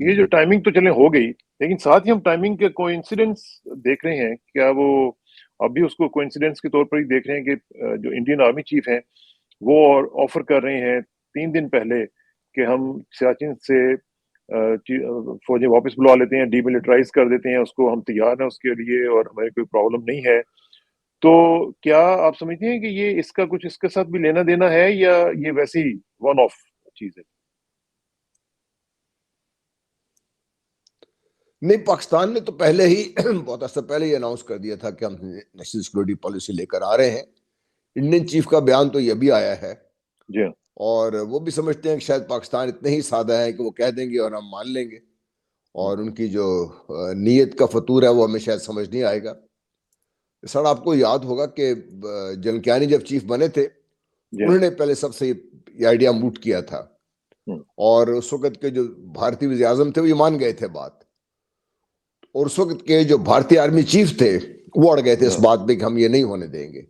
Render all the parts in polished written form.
یہ جو ٹائمنگ تو چلے ہو گئی، لیکن ساتھ ہی ہم ٹائمنگ کے کوئنسیڈنس دیکھ رہے ہیں، کیا وہ اب بھی اس کو کوئنسیڈنس کے طور پر ہی دیکھ رہے ہیں کہ جو انڈین آرمی چیف ہیں وہ آفر کر رہے ہیں 3 دن پہلے کہ ہم سیاچن سے فوجیں واپس بلا لیتے ہیں، ڈی ملٹرائز کر دیتے ہیں اس کو، ہم تیار ہیں اس کے لیے اور ہمیں کوئی پرابلم نہیں ہے. تو کیا آپ سمجھتے ہیں کہ یہ اس کا کچھ اس کے ساتھ بھی لینا دینا ہے یا یہ ویسے ہی ون آف چیز ہے؟ نہیں، پاکستان نے تو پہلے ہی بہت عرصہ پہلے ہی اناؤنس کر دیا تھا کہ ہم نیشنل سیکورٹی پالیسی لے کر آ رہے ہیں. انڈین چیف کا بیان تو یہ بھی آیا ہے، جی ہاں. اور وہ بھی سمجھتے ہیں کہ شاید پاکستان اتنے ہی سادہ ہے کہ وہ کہہ دیں گے اور ہم مان لیں گے، اور ان کی جو نیت کا فطور ہے وہ ہمیں شاید سمجھ نہیں آئے گا. سر آپ کو یاد ہوگا کہ جنرل کیانی جب چیف بنے تھے جی انہوں نے پہلے سب سے یہ آئیڈیا موٹ کیا تھا، اور اس وقت کے جو بھارتی وزیر اعظم تھے وہ یہ مان گئے تھے بات، اور اس وقت کے جو بھارتی آرمی چیف تھے وہ اڑ گئے تھے اس بات پہ کہ ہم یہ نہیں ہونے دیں گے.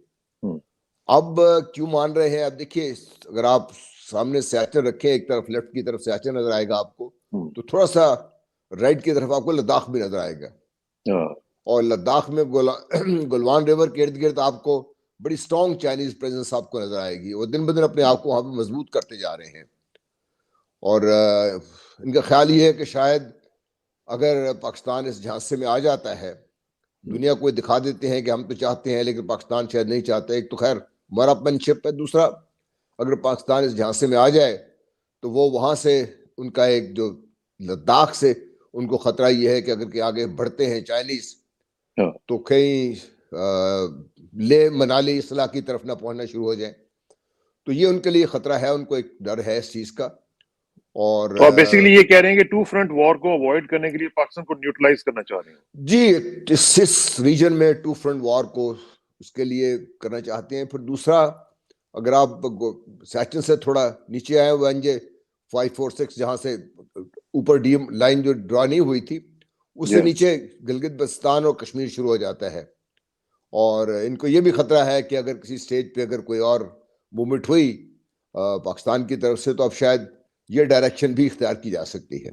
اب کیوں مان رہے ہیں؟ اب دیکھیے، اگر آپ سامنے سیاچن رکھیں، ایک طرف لیفٹ کی طرف سیاچن نظر آئے گا آپ کو، تو تھوڑا سا رائٹ کی طرف آپ کو لداخ بھی نظر آئے گا، اور لداخ میں گلوان ریور کے ارد گرد آپ کو بڑی اسٹرانگ چائنیز پریزنس آپ کو نظر آئے گی. وہ دن بدن اپنے آپ کو وہاں پہ مضبوط کرتے جا رہے ہیں، اور ان کا خیال یہ ہے کہ شاید اگر پاکستان اس جھانسے میں آ جاتا ہے، دنیا کو دکھا دیتے ہیں کہ ہم تو چاہتے ہیں لیکن پاکستان شاید نہیں چاہتا. ایک تو خیر ہمارا پنشپ ہے، دوسرا اگر پاکستان اس جھانسے میں آ جائے تو وہ وہاں سے ان کا ایک جو لداخ سے ان کو خطرہ یہ ہے کہ اگر کہ آگے بڑھتے ہیں چائنیز تو کہیں لے منالی اصلاح کی طرف نہ پہنچنا شروع ہو جائیں. تو یہ ان کے لیے خطرہ ہے، ان کو ایک ڈر ہے اس چیز کا. اور تو آپ بیسیکلی یہ کہہ رہے ہیں کہ ٹو فرنٹ وار کو اوائڈ کرنے کے لیے پاکستان کو نیوٹرلائز کرنا چاہ رہے ہیں؟ جی، اس ریجن میں ٹو فرنٹ وار کو اس کے لیے کرنا چاہتے ہیں. پھر دوسرا، اگر آپ سیچن سے تھوڑا نیچے آئے وہ انجے 546 جہاں سے اوپر ڈی لائن جو ڈرا نہیں ہوئی تھی، اس سے نیچے گلگت بلتستان اور کشمیر شروع ہو جاتا ہے. اور ان کو یہ بھی خطرہ ہے کہ اگر کسی سٹیج پہ اگر کوئی اور موومنٹ ہوئی پاکستان کی طرف سے تو اب شاید یہ ڈائریکشن بھی اختیار کی جا سکتی ہے.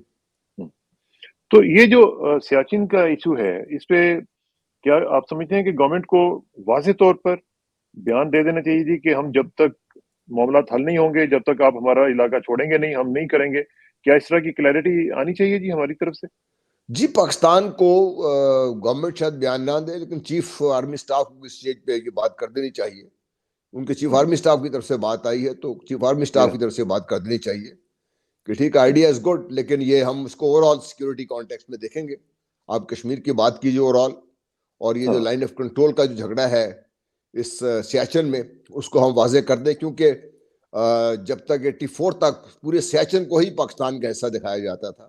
تو یہ جو سیاچن کا ایشو ہے، اس پہ کیا آپ سمجھتے ہیں کہ گورنمنٹ کو واضح طور پر بیان دے دینا چاہیے کہ ہم جب تک معاملات حل نہیں ہوں گے، جب تک آپ ہمارا علاقہ چھوڑیں گے نہیں، ہم نہیں کریں گے؟ کیا اس طرح کی کلیئرٹی آنی چاہیے جی ہماری طرف سے؟ جی، پاکستان کو گورنمنٹ شاید بیان نہ دے، لیکن چیف آرمی سٹاف کو اس اسٹیج پہ یہ بات کر دینی چاہیے. ان کے چیف آرمی سٹاف کی طرف سے بات آئی ہے تو چیف آرمی سٹاف کی طرف سے بات کر دینی چاہیے کہ ٹھیک، آئیڈیا از گڈ، لیکن یہ ہم اس کو اوور آل سیکورٹی کانٹیکسٹ میں دیکھیں گے. آپ کشمیر کی بات کیجیے اوور آل، اور یہ جو لائن آف کنٹرول کا جو جھگڑا ہے اس سیاچن میں، اس کو ہم واضح کر دیں، کیونکہ جب تک 84 تک پورے سیاچن کو ہی پاکستان کا حصہ دکھایا جاتا تھا،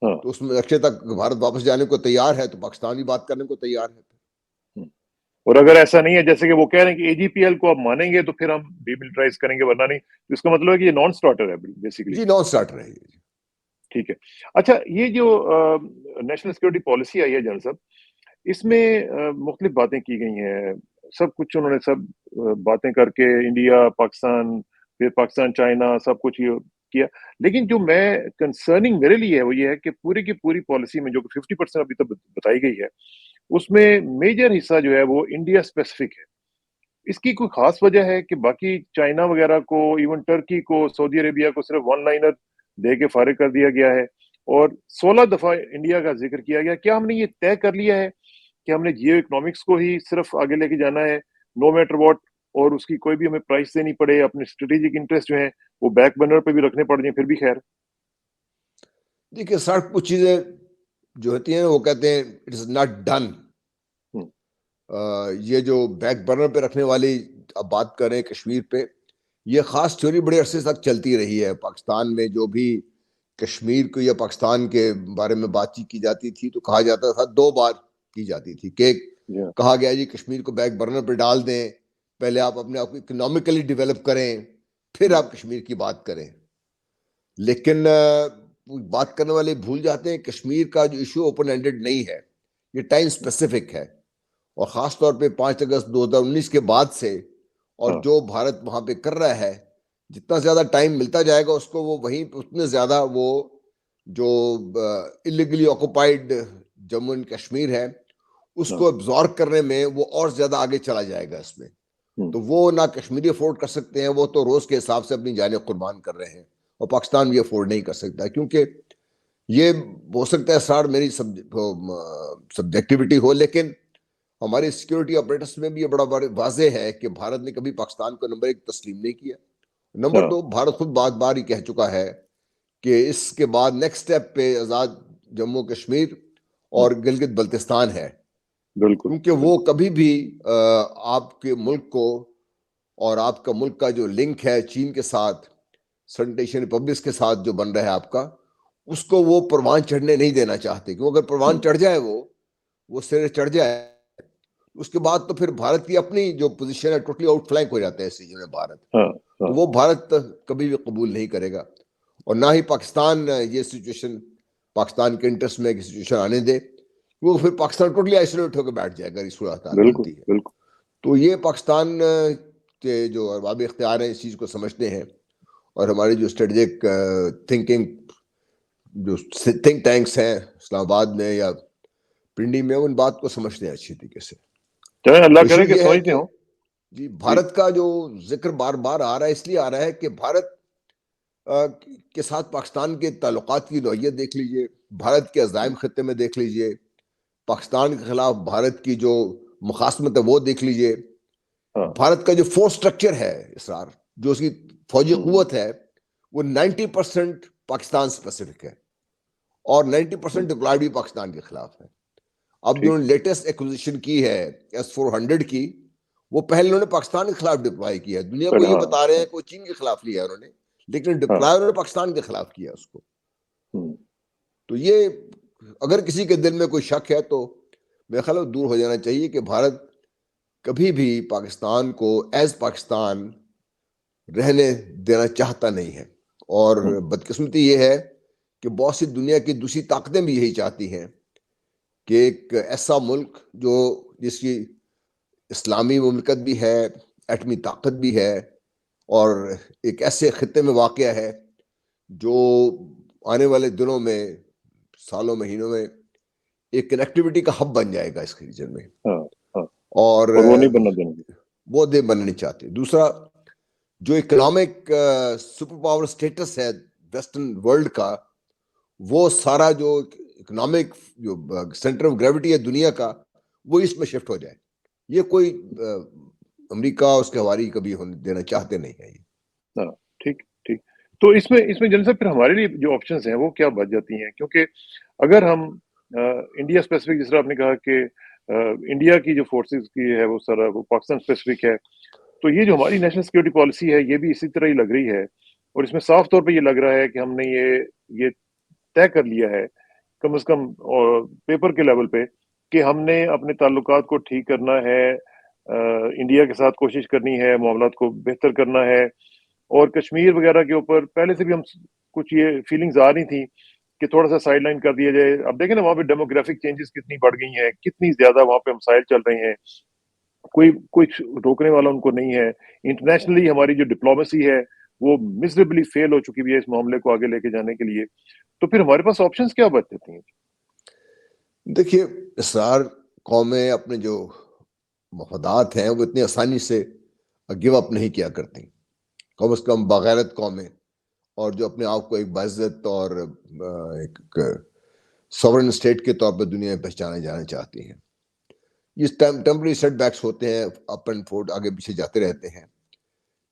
تو اس میں رقشے تک بھارت واپس جانے کو تیار ہے تو پاکستان بھی بات کرنے کو تیار ہے. اور اگر ایسا نہیں ہے، جیسے کہ وہ کہہ رہے ہیں کہ اے جی پی ایل کو آپ مانیں گے تو پھر ہم ڈی ملٹرائز کریں گے، ورنہ نہیں، تو اس کا مطلب ہے کہ یہ نان سٹارٹر ہے بیسیکلی. جی، نان سٹارٹر ہے. ٹھیک ہے. اچھا، یہ جو نیشنل سیکورٹی پالیسی آئی ہے جنرل صاحب، اس میں مختلف باتیں کی گئی ہیں، سب کچھ انہوں نے سب باتیں کر کے انڈیا، پاکستان، پھر پاکستان چائنا، سب کچھ یہ کیا. لیکن جو میں کنسرننگ میرے لیے ہے وہ یہ ہے کہ پوری کی پوری پالیسی میں جو 50% ابھی تک بتائی گئی ہے، اس میں میجر حصہ جو ہے وہ انڈیا اسپیسیفک ہے. اس کی کوئی خاص وجہ ہے کہ باقی چائنا وغیرہ کو، ایون ٹرکی کو، سعودی عربیہ کو صرف ون لائنر دے کے فارغ کر دیا گیا ہے اور 16 دفعہ انڈیا کا ذکر کیا گیا؟ کیا ہم نے یہ طے کر لیا ہے کہ ہم نے جیو اکنامکس کو ہی صرف آگے لے کے جانا ہے، نو میٹر واٹ، اور اس کی کوئی بھی ہمیں پرائس دینی پڑے، اپنے اسٹریٹجک انٹرسٹ جو ہیں وہ بیک برنر پہ بھی رکھنے پڑ جائیں پھر بھی خیر؟ دیکھیے سر، کچھ چیزیں جو ہوتی ہیں وہ کہتے ہیں اٹ از ناٹ ڈن. یہ جو بیک برنر پہ رکھنے والی اب بات کریں کشمیر پہ، یہ خاص تھیوری بڑے عرصے تک چلتی رہی ہے. پاکستان میں جو بھی کشمیر کو یا پاکستان کے بارے میں بات چیت کی جاتی تھی تو کہا جاتا تھا، 2 بار کی جاتی تھی کہ کہا گیا جی کشمیر کو بیک برنر پہ ڈال دیں، پہلے آپ اپنے آپ کو اکنامکلی ڈیولپ کریں، پھر آپ کشمیر کی بات کریں. لیکن بات کرنے والے بھول جاتے ہیں کشمیر کا جو ایشو اوپن اینڈڈ نہیں ہے، یہ ٹائم اسپیسیفک ہے، اور خاص طور پہ 5 اگست 2019 کے بعد سے، اور جو بھارت وہاں پہ کر رہا ہے، جتنا زیادہ ٹائم ملتا جائے گا اس کو وہ وہیں اتنے زیادہ وہ جو illegally occupied Jammu and Kashmir ہے اس ہاں کو ابزارب کرنے میں وہ اور زیادہ آگے چلا جائے گا اس میں. تو وہ نہ کشمیری افورڈ کر سکتے ہیں, وہ تو روز کے حساب سے اپنی جانیں قربان کر رہے ہیں, اور پاکستان بھی افورڈ نہیں کر سکتا, کیونکہ یہ ہو سکتا ہے سار میری سبجیکٹیوٹی ہو, لیکن ہماری سیکیورٹی آپریٹرس میں بھی یہ بڑا واضح ہے کہ بھارت نے کبھی پاکستان کو نمبر 1 تسلیم نہیں کیا. نمبر 2, بھارت خود بات بار ہی کہہ چکا ہے کہ اس کے بعد نیکسٹ سٹیپ پہ آزاد جموں کشمیر اور گلگت بلتستان ہے, بالکل کیونکہ وہ کبھی بھی آپ کے ملک کو اور آپ کا ملک کا جو لنک ہے چین کے ساتھ, سنٹ ایشین ریپبلکس کے ساتھ جو بن رہا ہے آپ کا, اس کو وہ پروان چڑھنے نہیں دینا چاہتے, کیونکہ اگر پروان چڑھ جائے وہ سرے چڑھ جائے, اس کے بعد تو پھر بھارت کی اپنی جو پوزیشن ہے ٹوٹلی آؤٹ فلینک ہو جاتا ہے اس ریجن میں بھارت, تو وہ بھارت کبھی بھی قبول نہیں کرے گا, اور نہ ہی پاکستان یہ سچویشن پاکستان کے انٹرسٹ میں سچویشن آنے دے, وہ پھر پاکستان ٹوٹلی آئسولیٹ ہو کے بیٹھ جائے گا اس صورتحال بالکل بنتی ہے. بالکل. تو یہ پاکستان کے جو ارباب اختیار ہیں اس چیز کو سمجھتے ہیں, اور ہماری جو اسٹریٹجک تھنکنگ جو تھنک ٹینکس ہیں اسلام آباد میں یا پنڈی میں, ان بات کو سمجھتے ہیں اچھی طریقے سے. چلیں اللہ ایشو کرے کہ یہ ہے سمجھتے کہ ہوں. جی بھارت کا جو ذکر بار بار آ رہا ہے اس لیے آ رہا ہے کہ بھارت کے ساتھ پاکستان کے تعلقات کی نوعیت دیکھ لیجئے, بھارت کے عزائم خطے میں دیکھ لیجئے, پاکستان کے خلاف بھارت کی جو مخاصمت ہے وہ دیکھ لیجئے, بھارت کا جو فورس سٹرکچر ہے اسرار, جو اس کی فوجی قوت ہے, وہ 90% پاکستان اسپیسیفک ہے, اور 90% ڈپلائڈ بھی پاکستان کے خلاف ہے. اب جو لیٹسٹ ایکوزیشن کی ہے S-400 کی, وہ پہلے انہوں نے پاکستان کے خلاف ڈپلوائی کیا ہے. دنیا کو یہ بتا رہے ہیں کہ وہ چین کے خلاف لیا ہے انہوں نے, لیکن ڈپلوائی انہوں نے پاکستان کے خلاف کیا اس کو. تو یہ اگر کسی کے دل میں کوئی شک ہے تو میرے خیال میں دور ہو جانا چاہیے کہ بھارت کبھی بھی پاکستان کو ایز پاکستان رہنے دینا چاہتا نہیں ہے, اور بدقسمتی یہ ہے کہ بہت سی دنیا کی دوسری طاقتیں بھی یہی چاہتی ہیں کہ ایک ایسا ملک جو جس کی اسلامی مملکت بھی ہے, ایٹمی طاقت بھی ہے, اور ایک ایسے خطے میں واقع ہے جو آنے والے دنوں میں, سالوں, مہینوں میں ایک کنیکٹیوٹی کا ہب بن جائے گا اس ریجن میں, اور وہ نہیں بننا دیں گے, وہ بننا نہیں چاہتے. دوسرا, جو اکنامک سپر پاور سٹیٹس ہے ویسٹرن ورلڈ کا, وہ سارا جو اکنامک جو سینٹر آف گریوٹی ہے دنیا کا, وہ اس میں شفٹ ہو جائے. یہ کوئی امریکہ اس کے حوالی کبھی ہونے دینا چاہتے نہیں ہے. ہاں ٹھیک ٹھیک. تو اس میں جنرل صاحب پھر ہمارے لیے جو آپشنز ہیں وہ کیا بچ جاتی ہیں, کیونکہ اگر ہم انڈیا اسپیسیفک, جس طرح آپ نے کہا کہ انڈیا کی جو فورسز کی ہے وہ سارا وہ پاکستان اسپیسیفک ہے, تو یہ جو ہماری نیشنل سیکورٹی پالیسی ہے یہ بھی اسی طرح ہی لگ رہی ہے, اور اس میں صاف طور پہ یہ لگ رہا ہے کہ ہم نے یہ طے کر لیا ہے کم از کم پیپر کے لیول پہ کہ ہم نے اپنے تعلقات کو ٹھیک کرنا ہے, انڈیا کے ساتھ کوشش کرنی ہے, معاملات کو بہتر کرنا ہے, اور کشمیر وغیرہ کے اوپر پہلے سے بھی ہم کچھ یہ فیلنگز آ رہی تھیں کہ تھوڑا سا سائڈ لائن کر دیا جائے. اب دیکھیں نا وہاں پہ ڈیموگرافک چینجز کتنی بڑھ گئی ہیں, کتنی زیادہ وہاں پہ مسائل چل رہے ہیں, کوئی روکنے والا ان کو نہیں ہے. انٹرنیشنلی ہماری جو ڈپلومیسی ہے وہ مزربلی فیل ہو چکی بھی ہے اس معاملے کو آگے لے کے جانے کے لیے. تو پھر ہمارے پاس آپشنز کیا بچ جاتی ہیں؟ دیکھیے, اسرار قومیں اپنے جو مفادات ہیں وہ اتنی آسانی سے گیو اپ نہیں کیا کرتی, کم از کم بغیرت قومیں, اور جو اپنے آپ کو ایک باعزت اور ایک سورن اسٹیٹ کے طور پر دنیا میں پہچانے جانا چاہتی ہیں. یہ ٹیمپرری سیٹ بیکس ہوتے ہیں, اپ اینڈ فورڈ, آگے پیچھے جاتے رہتے ہیں,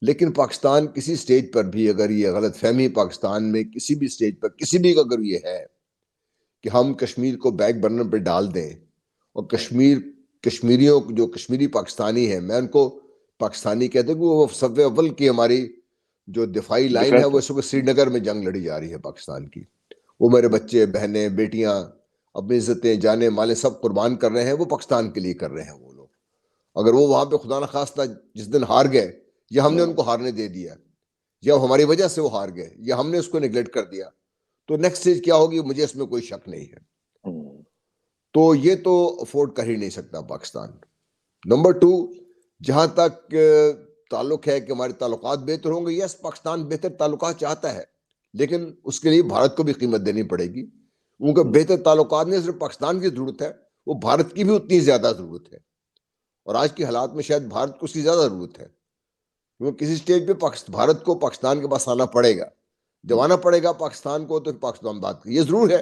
لیکن پاکستان کسی سٹیج پر بھی اگر یہ غلط فہمی پاکستان میں کسی بھی سٹیج پر کسی بھی اگر یہ ہے کہ ہم کشمیر کو بیک برنر پہ ڈال دیں, اور کشمیریوں جو کشمیری پاکستانی ہیں, میں ان کو پاکستانی کہتے ہیں کہ وہ صف اول کی ہماری جو دفاعی لائن ہے, وہ اس وقت سری نگر میں جنگ لڑی جا رہی ہے پاکستان کی. وہ میرے بچے, بہنیں, بیٹیاں اپنی عزتیں, جانیں, مالیں سب قربان کر رہے ہیں, وہ پاکستان کے لیے کر رہے ہیں. وہ لوگ اگر وہ وہاں پہ خدا نخواستہ جس دن ہار گئے, یا ہم نے ان کو ہارنے دے دیا, یا ہماری وجہ سے وہ ہار گئے, یا ہم نے اس کو نیگلیکٹ کر دیا, تو نیکسٹ اسٹیج کیا ہوگی مجھے اس میں کوئی شک نہیں ہے. تو یہ تو افورڈ کر ہی نہیں سکتا پاکستان. نمبر 2, جہاں تک تعلق ہے کہ ہمارے تعلقات بہتر ہوں گے, یس پاکستان بہتر تعلقات چاہتا ہے, لیکن اس کے لیے بھارت کو بھی قیمت دینی پڑے گی. ان کے بہتر تعلقات نہیں صرف پاکستان کی ضرورت ہے, وہ بھارت کی بھی اتنی زیادہ ضرورت ہے, اور آج کی حالات میں شاید بھارت کو اس کی زیادہ ضرورت ہے, کیونکہ کسی سٹیج پہ بھارت کو پاکستان کے پاس آنا پڑے گا. جب آنا پڑے گا پاکستان کو, تو پاکستان بات یہ ضرور ہے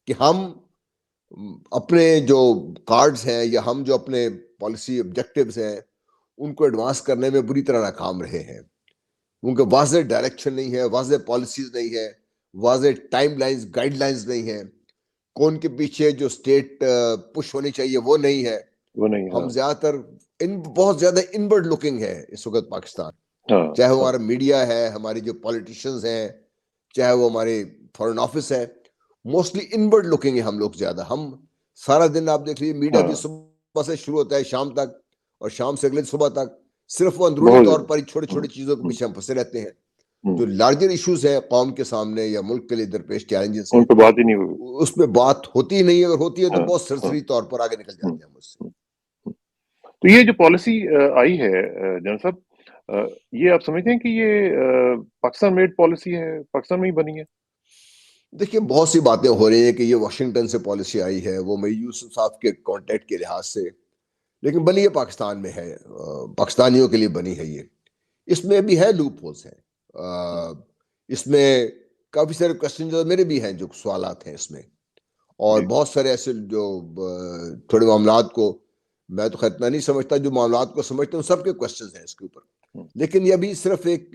کہ ہم اپنے جو کارڈز ہیں یا ہم جو اپنے پالیسی آبجیکٹیوز ہیں ان کو ایڈوانس کرنے میں بری طرح ناکام رہے ہیں. ان کے واضح ڈائریکشن نہیں ہے, واضح پالیسیز نہیں ہے, واضح ٹائم لائنز گائیڈ لائنز نہیں ہیں, کون کے پیچھے جو اسٹیٹ پش ہونی چاہیے وہ نہیں ہے. وہ نہیں. ہم زیادہ تر بہت زیادہ انورڈ لوکنگ ہے اس وقت پاکستان, چاہے وہ ہمارا میڈیا ہے, ہماری جو پالیٹیشنز ہیں, چاہے وہ ہمارے فارن آفس ہے, موسٹلی انورڈ لوکنگ ہے ہم لوگ زیادہ. ہم سارا دن آپ دیکھ لیجیے میڈیا بھی صبح سے شروع ہوتا ہے شام تک, اور شام سے اگلے صبح تک صرف وہ اندرونی طور پر چھوٹی چھوٹی چیزوں کے پیچھے ہم پھنسے رہتے ہیں. جو لارجر ایشوز ہیں قوم کے سامنے یا ملک کے لیے درپیش چیلنجز ہیں, ان پہ بات ہی نہیں ہوئی, اس پہ بات ہوتی ہی نہیں ہے, اگر ہوتی ہے تو بہت سرسری طور پر آگے نکل جاتے ہیں ہم اس سے. تو یہ جو پالیسی آئی ہے جنرل صاحب, یہ آپ سمجھتے ہیں کہ یہ پاکستان میڈ پالیسی ہے, پاکستان میں ہی بنی ہے؟ دیکھیے بہت سی باتیں ہو رہی ہیں کہ یہ واشنگٹن سے پالیسی آئی ہے, وہ مئی یوسف صاحب کے کانٹیکٹ کے لحاظ سے, لیکن بنی یہ پاکستان میں ہے, پاکستانیوں کے لیے بنی ہے یہ. اس میں بھی ہے لوپ ہولز ہیں, اس میں کافی سارے کوسچن جو میرے بھی ہیں, جو سوالات ہیں اس میں, اور بہت سارے ایسے جو تھوڑے معاملات کو میں تو خیر نہیں سمجھتا, جو معاملات کو سمجھتے ہیں سب کے کوسچنز ہیں اس کے اوپر. لیکن یہ بھی صرف ایک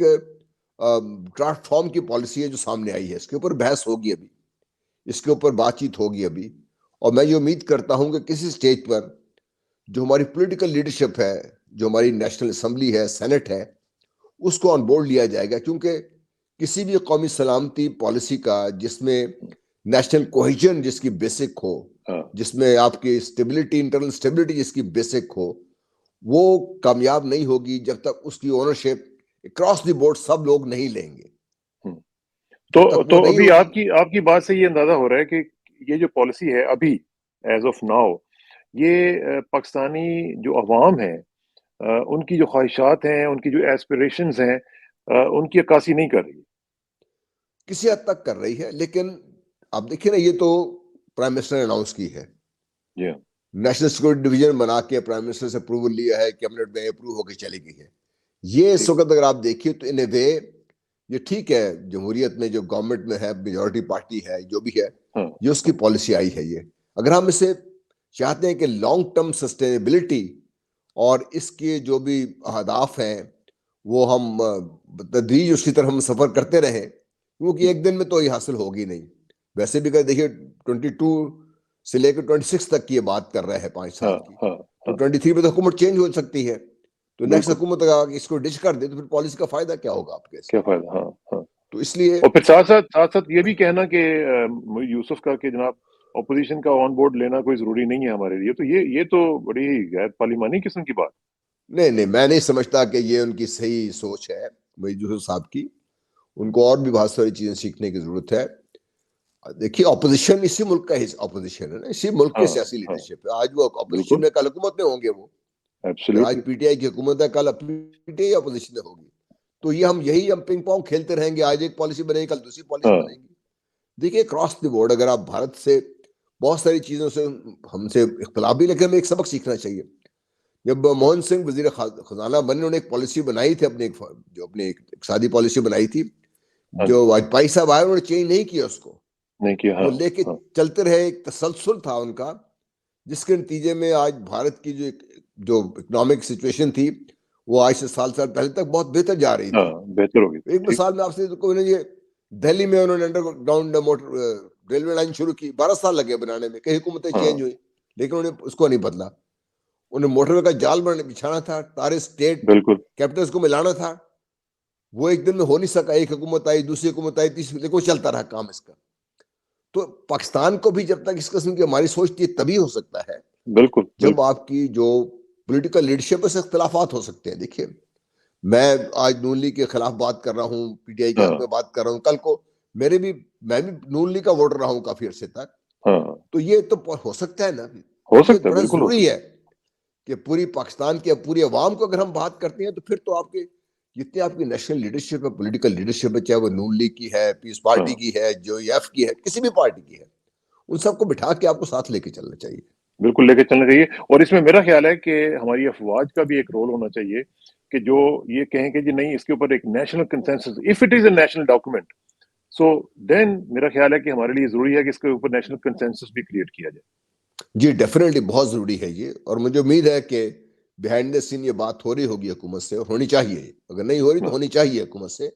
ڈرافٹ فارم کی پالیسی ہے جو سامنے آئی ہے, اس کے اوپر بحث ہوگی ابھی, اس کے اوپر بات چیت ہوگی ابھی, اور میں یہ امید کرتا ہوں کہ کسی سٹیج پر جو ہماری پولیٹیکل لیڈرشپ ہے, جو ہماری نیشنل اسمبلی ہے, سینٹ ہے, اس کو آن بورڈ لیا جائے گا. کیونکہ کسی بھی قومی سلامتی پالیسی کا جس میں نیشنل کوہیجن جس کی بیسک ہو, جس میں آپ کی اسٹیبلٹی, انٹرنل اسٹیبلٹی جس کی بیسک ہو, وہ کامیاب نہیں ہوگی جب تک اس کی اونرشپ اکراس دی بورڈ سب لوگ نہیں لیں گے. تو ابھی آپ کی بات سے یہ اندازہ ہو رہا ہے کہ یہ جو پالیسی ہے ابھی ایز آف ناؤ, یہ پاکستانی جو عوام ہے ان کی جو خواہشات ہیں, ان کی جو ایسپریشنز ہیں, ان کی عکاسی نہیں کر رہی. کسی حد تک کر رہی ہے, لیکن آپ دیکھیں نا, یہ تو پرائم منسٹر نے اناؤنس کی ہے, نیشنل سیکورٹی ڈویژن بنا کے پرائم منسٹر سے اپروول لیا ہے, کیبنٹ میں اپروو ہو کے چلی گئی ہے. یہ اس وقت اگر آپ دیکھیے تو ان اے وے یہ ٹھیک ہے, جمہوریت میں جو گورنمنٹ میں ہے, میجورٹی پارٹی ہے, جو بھی ہے, یہ اس کی پالیسی آئی ہے. یہ اگر ہم اسے چاہتے ہیں کہ لانگ ٹرم سسٹینیبلٹی اور اس کے جو بھی اہداف ہیں وہ ہم تدریج اس کی طرف ہم سفر کرتے رہیں, کیونکہ ایک دن میں تو یہ حاصل ہوگی نہیں. ویسے بھی دیکھیے 22 سے لے کے 26 تک کی یہ بات کر رہے ہیں 5 سال کی, تو 23 میں تو حکومت چینج ہو سکتی ہے, تو نیکسٹ حکومت اگر اس کو ڈچ کر دے تو پھر پالیسی کا فائدہ کیا ہوگا آپ کے, کیا فائدہ. تو اس لیے اور پھر ساتھ ساتھ یہ بھی کہنا کہ یوسف کا کہ جناب اپوزیشن کا آن بورڈ لینا کوئی ضروری نہیں ہے ہمارے لیے, تو یہ تو بڑی غیر پارلیمانی قسم کی بات. نہیں, میں نہیں سمجھتا کہ یہ ان کی صحیح سوچ ہے یوسف صاحب کی. ان کو اور بھی بہت ساری چیزیں سیکھنے کی ضرورت ہے. دیکھیے اپوزیشن اسی ملک کا اپوزیشن ہے نا, اسی ملک کے سیاسی لیڈرشپ ہے. آج وہ اپوزیشن میں, کل حکومت میں ہوں گے. وہ آج پی ٹی آئی کی حکومت ہے, کل پی ٹی آئی اپوزیشن میں ہوگی. تو یہ ہم پنگ پونگ کھیلتے رہیں گے, آج ایک پالیسی بنے گی, کل دوسری پالیسی بنے گی. دیکھیے کراس دی بورڈ اگر آپ بھارت سے بہت ساری چیزوں سے ہم سے اختلاف بھی, لیکن ہمیں ایک سبق سیکھنا چاہیے. جب منموہن سنگھ وزیر خزانہ بنے, انہوں نے ایک پالیسی بنائی تھی, اپنی ایک اقتصادی پالیسی بنائی تھی, جو واجپئی صاحب آئے انہوں نے چینج نہیں کیا اس کو, وہ لے کے چلتے رہے. ایک تسلسل تھا ان کا, جس کے نتیجے میں آج بھارت کی جو اکنامک سچویشن تھی وہ آج سے سال پہلے تک بہت بہتر جا رہی تھی. بہتر ہوگی. ایک مثال میں آپ سے دہلی میں انہوں نے انڈر گراؤنڈ ریلوے لائن شروع کی, 12 سال لگے بنانے میں, کئی حکومتیں چینج ہوئی لیکن انہوں نے اس کو نہیں بدلا. انہیں موٹر وے کا جال بچھانا تھا, سارے اسٹیٹ کیپٹلز کو ملانا تھا, وہ ایک دن میں ہو نہیں سکا. ایک حکومت آئی, دوسری حکومت آئی, تیسری, لیکن وہ چلتا رہا کام اس کا. تو پاکستان کو بھی جب تک اس قسم کی ہماری سوچ تھی, تبھی ہو سکتا ہے جب آپ کی جو پولیٹیکل لیڈرشپ سے اختلافات ہو سکتے ہیں. دیکھیے میں آج نون لیگ کے خلاف بات کر رہا ہوں, پی ٹی آئی کے حق میں بات کر رہا ہوں, کل کو میں بھی نون لیگ کا ووٹر رہا ہوں کافی عرصے تک, تو یہ تو ہو سکتا ہے نا. یہ بڑا ضروری ہے کہ پوری پاکستان کے پوری عوام کو اگر ہم بات کرتے ہیں تو پھر تو آپ کے جتنی آپ کی نیشنل لیڈرشپ ہے, پولیٹیکل لیڈرشپ ہے, چاہے وہ نون لیگ کی ہے, پیس پارٹی کی ہے, جو ایف کی ہے, کسی بھی پارٹی کی ہے, ان سب کو بٹھا کے آپ کو ساتھ لے کے چلنا چاہیے. بالکل لے کے چلنا چاہیے. اور اس میں میرا خیال ہے کہ ہماری افواج کا بھی ایک رول ہونا چاہیے کہ جو یہ کہیں کہ جی نہیں اس کے اوپر ایک national consensus, if it is a national document, so then میرا خیال ہے کہ ہمارے لیے ضروری ہے کہ اس کے اوپر نیشنل کنسنسس بھی کریٹ کیا جائے. جی ڈیفینیٹلی بہت ضروری ہے یہ, اور مجھے امید ہے کہ بیہائنڈ دا سین یہ بات ہو رہی ہوگی حکومت سے, اور ہونی چاہیے. اگر نہیں ہو رہی تو ہونی چاہیے حکومت سے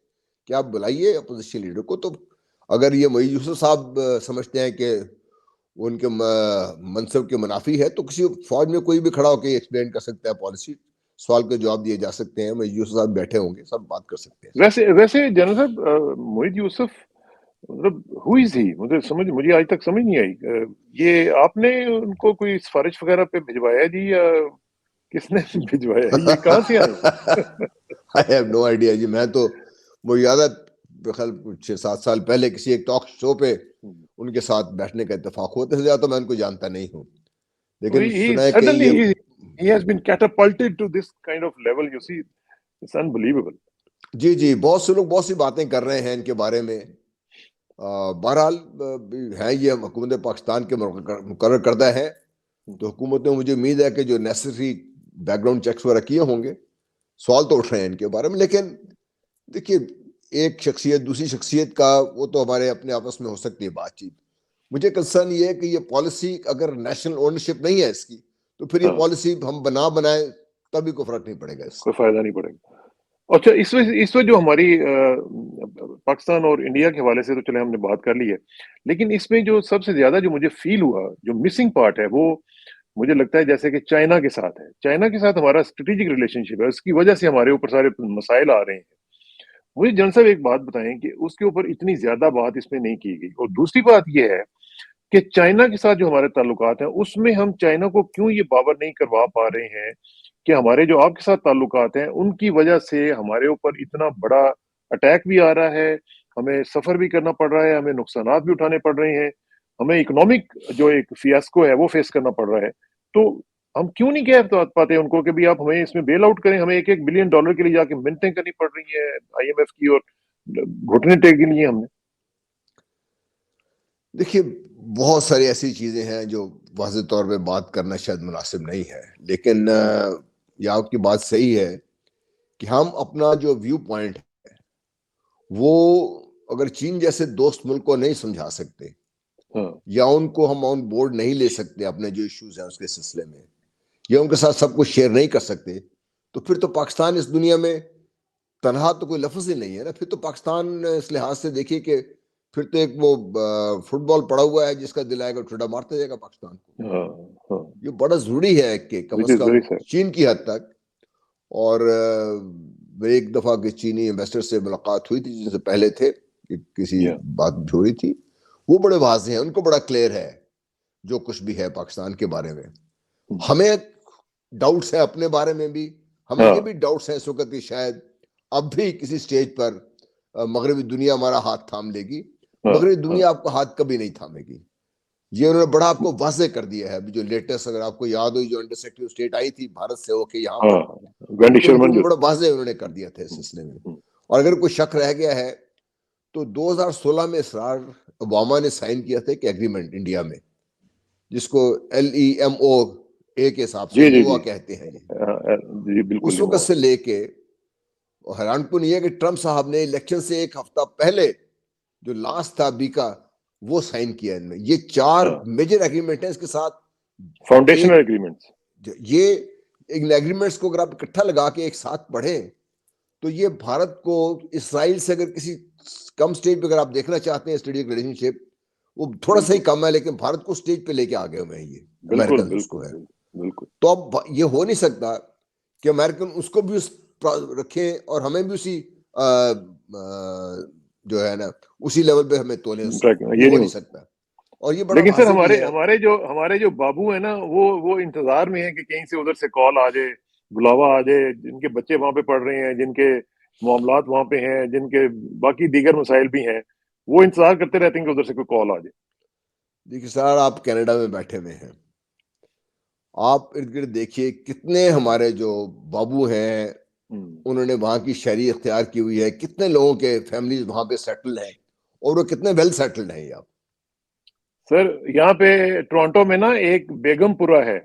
کہ آپ بلائیے اپوزیشن لیڈر کو. تو اگر یہ معید یوسف صاحب سمجھتے ہیں کہ ان کے منصب کے منافی ہے, تو کسی فوج میں کوئی بھی کھڑا ہو کے ایکسپلین کر سکتا ہے پالیسی, سوال کے جواب دیے جا سکتے ہیں, معید یوسف صاحب بیٹھے ہوں گے, سب بات کر سکتے ہیں. ویسے جنرل صاحب, معید یوسف مطلب ہوئی تھی, مجھے آج تک سمجھ نہیں آئی, یہ آپ نے ان کو کوئی سفارش وغیرہ پہ بھجوایا جی, یا کس نے بھجوایا, یہ کہاں سے آئے؟ I have no idea جی. میں تو وہ یاد ہے 6-7 سال پہلے کسی ایک ٹاک شو پہ ان کے ساتھ بیٹھنے کا اتفاق ہوتا ہے, زیادہ تو میں ان کو جانتا نہیں ہوں, لیکن سنا ہے کہ یہ he has been catapulted to this kind of level, you see, it's unbelievable. جی بہت سے لوگ بہت سی باتیں کر رہے ہیں ان کے بارے میں. بہرحال ہیں یہ حکومت پاکستان کے مقرر کردہ ہے, تو حکومت میں مجھے امید ہے کہ جو نیسیسری بیک گراؤنڈ چیکس وغیرہ کیے ہوں گے. سوال تو اٹھ رہے ہیں ان کے بارے میں, لیکن دیکھیے ایک شخصیت دوسری شخصیت کا وہ تو ہمارے اپنے آپس میں ہو سکتی ہے بات چیت. مجھے کنسرن یہ ہے کہ یہ پالیسی اگر نیشنل اونرشپ نہیں ہے اس کی, تو پھر یہ پالیسی ہم بنائیں تبھی کوئی فرق نہیں پڑے گا, اس سے کوئی فائدہ نہیں پڑے گا. اچھا, اس وقت جو ہماری پاکستان اور انڈیا کے حوالے سے تو چلے ہم نے بات کر لی ہے, لیکن اس میں جو سب سے زیادہ جو مجھے فیل ہوا, جو مسنگ پارٹ ہے, وہ مجھے لگتا ہے جیسے کہ چائنا کے ساتھ ہے. چائنا کے ساتھ ہمارا اسٹریٹجک ریلیشن شپ ہے, اس کی وجہ سے ہمارے اوپر سارے مسائل آ رہے ہیں. مجھے جنرل صاحب ایک بات بتائیں کہ اس کے اوپر اتنی زیادہ بات اس میں نہیں کی گئی. اور دوسری بات یہ ہے کہ چائنا کے ساتھ جو ہمارے تعلقات ہیں, اس میں ہم چائنا کو کیوں یہ باور نہیں کروا پا رہے ہیں کہ ہمارے جو آپ کے ساتھ تعلقات ہیں ان کی وجہ سے ہمارے اوپر اتنا بڑا اٹیک بھی آ رہا ہے, ہمیں سفر بھی کرنا پڑ رہا ہے, ہمیں نقصانات بھی اٹھانے پڑ رہے ہیں, ہمیں اکنامک جو ایک فیاسکو ہے وہ فیس کرنا پڑ رہا ہے. تو ہم کیوں نہیں کہہ پاتے ان کو کہ بھی آپ ہمیں اس میں بیل آؤٹ کریں؟ ہمیں $1 بلین کے لیے جا کے منتیں کرنی پڑ رہی ہیں IMF کی, اور گھٹنے ٹیک کے لیے ہم نے. دیکھیے بہت ساری ایسی چیزیں ہیں جو واضح طور پہ بات کرنا شاید مناسب نہیں ہے, لیکن یہ آپ کی بات صحیح ہے کہ ہم اپنا جو ویو پوائنٹ ہے وہ اگر چین جیسے دوست ملک کو نہیں سمجھا سکتے, یا ان کو ہم آن بورڈ نہیں لے سکتے اپنے جو ایشوز ہیں اس کے سلسلے میں, یا ان کے ساتھ سب کچھ شیئر نہیں کر سکتے, تو پھر تو پاکستان اس دنیا میں تنہا تو کوئی لفظ ہی نہیں ہے نا. پھر تو پاکستان اس لحاظ سے دیکھیے کہ پھر تو ایک وہ فٹ بال پڑا ہوا ہے جس کا دل آئے گا ٹھڈا مارتا جائے گا پاکستان کو. یہ بڑا ضروری ہے کہ کم از کم چین کی حد تک, اور ایک دفعہ کے چینی انویسٹر سے ملاقات ہوئی تھی جن سے پہلے تھے, کسی بات ہو رہی تھی, وہ بڑے واضح ہیں, ان کو بڑا کلیئر ہے جو کچھ بھی ہے پاکستان کے بارے میں. ہمیں ڈاؤٹس ہیں اپنے بارے میں بھی, ہمیں یہ بھی ڈاؤٹس ہیں اس وقت کہ شاید اب بھی کسی سٹیج پر مغربی دنیا ہمارا ہاتھ تھام لے گی. مغربی دنیا آپ کا ہاتھ کبھی نہیں تھامے گی. یہ انہوں نے بڑا آپ کو واضح کر دیا ہے. جو لیٹسٹ اگر آپ کو یاد ہوئی جو under secretary of state I تھی بھارت سے ہو کے یہاں پر, بڑا واضح انہوں نے کر دیا تھا اس سلسلے میں. اور اگر کوئی شک رہ گیا ہے تو 2016 میں اسرار اوباما نے سائن کیا تھا ایک ایگریمنٹ انڈیا میں, جس کو LEMOA کے حساب سے لوا کہتے ہیں. اس وقت سے لے کے حیران کن یہ ہے کہ ٹرمپ صاحب نے الیکشن سے ایک ہفتہ پہلے جو لاسٹ تھا بیکا وہ سائن کیا ان میں. یہ 4 میجر ایگریمنٹ ہیں اس کے ساتھ, فاؤنڈیشنل ایگریمنٹس. یہ ان ایگریمنٹس کو اگر آپ اکٹھا لگا کے ایک ساتھ پڑھیں تو یہ بھارت کو اسرائیل سے اگر کسی کم سٹیج پہ اگر آپ دیکھنا چاہتے ہیں اسٹریٹجک ریلیشن شپ, وہ تھوڑا سا ہی کم ہے, لیکن بھارت کو سٹیج پہ لے کے آگے ہوئے ہیں یہ امریکن اس کو ہے. تو اب یہ ہو نہیں سکتا کہ امریکن اس کو بھی رکھیں اور ہمیں بھی اسی جو ہے نا اسی لیول پہ ہمیں تولیں, یہ ہو نہیں سکتا. اور یہ بڑا لیکن سر واضح بھی ہے. ہمارے جو بابو ہیں نا وہ انتظار میں ہیں کہ کہیں سے ادھر سے کال آ جائے, بلاوا آ جائے, جن کے بچے وہاں پہ پڑھ رہے ہیں, جن کے معاملات وہاں پہ ہیں, جن کے باقی دیگر مسائل بھی ہیں, وہ انتظار کرتے رہتے ہیں کہ ادھر سے کوئی کال آ جائے. دیکھیے سر, آپ کینیڈا میں بیٹھے ہوئے ہیں, آپ ارد گرد دیکھیے کتنے ہمارے جو بابو ہیں انہوں نے وہاں کی شہری اختیار کی ہوئی ہے, کتنے لوگوں کے فیملیز وہاں پہ سیٹل ہیں اور وہ کتنے ویل سیٹلڈ ہیں. آپ سر یہاں پہ ٹورانٹو میں نا ایک بیگم پورہ ہے,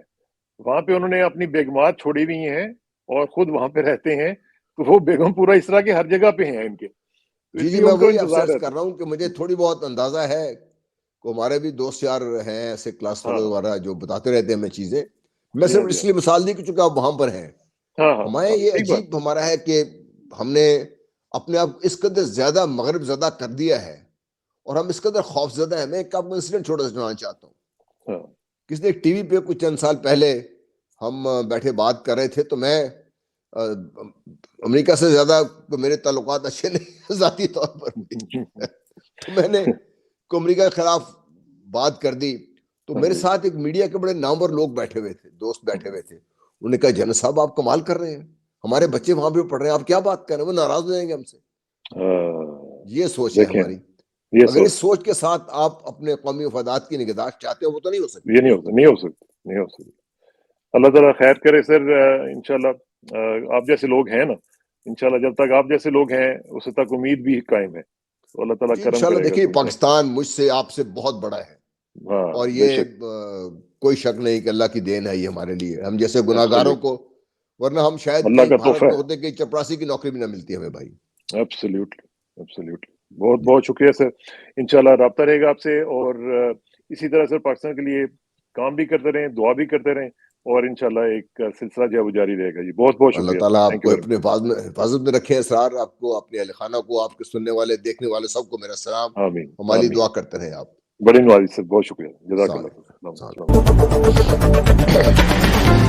وہاں پہ انہوں نے اپنی بیگمات چھوڑی ہوئی ہیں اور خود وہاں پہ رہتے ہیں, تو وہ بیگم پورہ اس طرح کے ہر جگہ پہ ہیں ان کے, تو جی اس جی, لیے میں ان کو وہی آپ سے انتظار عرض رہتا کر رہا ہوں کہ مجھے تھوڑی بہت اندازہ ہے کہ ہمارے بھی دوست یار ہیں ایسے کلاس ہاں فیلو وغیرہ جو بتاتے رہتے ہیں ہمیں چیزیں. میں جی ہاں صرف جی اس لیے مثال دی کہ چونکہ آپ وہاں پر ہیں. ہاں ہاں ہمارے ہاں یہ ٹھیک بات. عجیب ہمارا ہے کہ ہم نے اپنے آپ اس قدر زیادہ مغرب زدہ کر دیا ہے اور ہم اس قدر خوف زدہ ہیں. میں ایک آپ کو انسیڈنٹ چھوٹا سا سنانا چاہتا ہوں. ہاں کس نے ٹی وی پہ کچھ چند سال پہلے ہم بیٹھے بات کر رہے تھے, تو میں امریکہ سے زیادہ میرے تعلقات اچھے نہیں ذاتی طور پر بھی, تو میں نے امریکہ کے خلاف بات کر دی. تو ہاں میرے جی ساتھ ایک میڈیا کے بڑے نامور لوگ بیٹھے ہوئے تھے, دوست بیٹھے ہوئے تھے. انہوں نے کہا جنرل صاحب آپ کمال کر رہے ہیں, ہمارے بچے وہاں پہ پڑھ رہے ہیں, آپ کیا بات کر رہے ہیں, وہ ناراض ہو جائیں گے ہم سے. یہ سوچ ہے دیکھیں ہماری. یہ اگر اس سوچ کے ساتھ آپ اپنے قومی مفادات کی نگہداشت چاہتے ہو وہ تو نہیں ہو سکتی. یہ نہیں ہو سکتی. اللہ تعالیٰ خیر کرے سر, انشاءاللہ آپ جیسے لوگ ہیں نا, انشاءاللہ جب تک آپ جیسے لوگ ہیں اس تک امید بھی قائم ہے, تو اللہ تعالیٰ جی کرم انشاءاللہ. کرے گا دیکھیے تو انشاءاللہ. پاکستان مجھ سے آپ سے بہت بڑا ہے, ہاں اور بے یہ شک. کوئی شک نہیں کہ اللہ کی دین ہے یہ ہمارے لیے, ہم جیسے گناہگاروں ایبسلیوٹ, کو, ورنہ ہم شاید اللہ کہیں کا بھارت تحفہ میں ہوتے کہ چپراسی کی نوکری بھی نہ ملتی ہمیں بھائی. ایبسلیوٹلی. بہت جی بہت شکریہ سر. انشاءاللہ رابطہ رہے گا آپ سے, اور اسی طرح سر پاکستان کے لیے کام بھی کرتے رہیں, دعا بھی کرتے رہیں, اور انشاءاللہ ایک سلسلہ جو ہے وہ جاری رہے گا. جی بہت بہت اللہ شکریہ سر, تعالیٰ آپ تھینک یو کو ویری اپنے حفاظت میں رکھے. اسرار آپ کو, اپنے اہل خانہ کو, آپ کے سننے والے دیکھنے والے سب کو میرا سلام. مچ. آمین ہماری آمین. دعا کرتے رہیں آپ. بڑی نوازی سر, بہت شکریہ, جزاک السلام اللہ. علیکم. السلام علیکم.